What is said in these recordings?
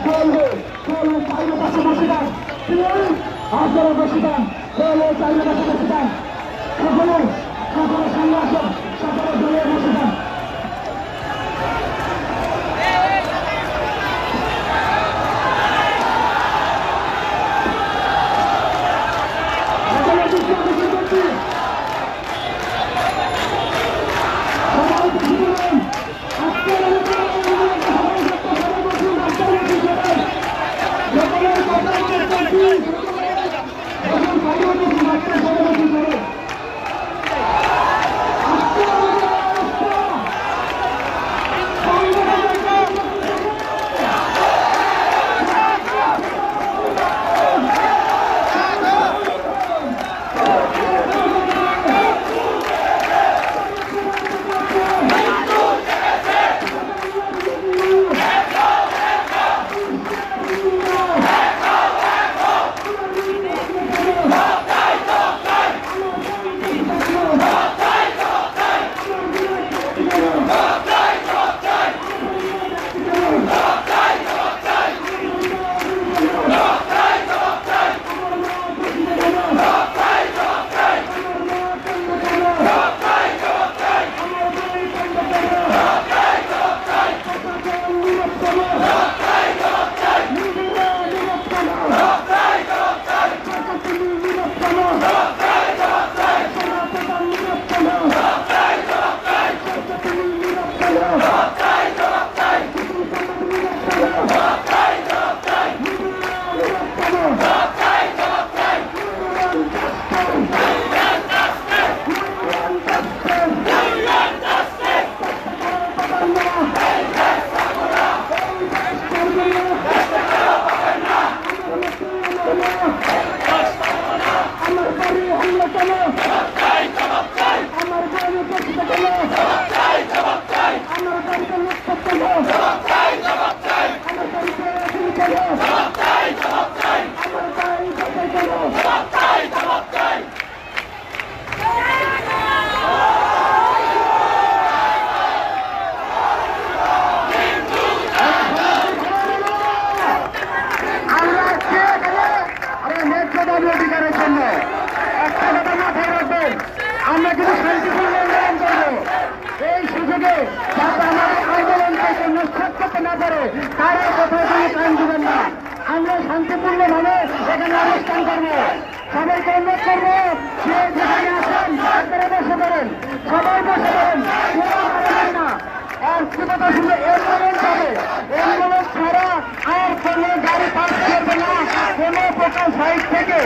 চলবে চলে চাইলে পাশে বসে যান আপনারা বসে যান চলে চাইলে পাশে বসে যান সকলে সকলের সামনে আসেন সকলে দলীয় বসে যান অধিকারের জন্য একটা কথা মাথায় রাখবেন, আমরা কিন্তু শান্তিপূর্ণ আন্দোলন করবো। এই সুযোগে যাতে আমাদের আন্দোলনকে নিঃশ্বাস করতে না পারে তারা কোথাও কোনো টাইম দিবেন না। আমরা শান্তিপূর্ণভাবে এখানে অবস্থান করবো। সবাইকে অনুরোধ করবো, যে যেখানে আসেন আপনারা বসে পড়েন, সবাই বসে পড়েন, কেউ পারবেন না। আর কি কথা শুনে অ্যাম্বুলেন্স হবে, অ্যাম্বুলেন্স ছাড়া আর কোনো গাড়ি পাস করবে না কোনো প্রকার সাইড থেকে,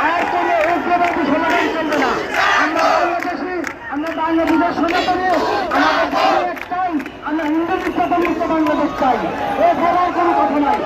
আর কোনো উগ্রবাদী সমাধান চলবে না। আমরা বাংলাদেশি, আমরা বাংলাদেশের সনাতনে আমাদের একটাই, আমরা হিন্দু মুক্ত বাংলাদেশ চাই। এছাড়াও কোনো কথা নাই।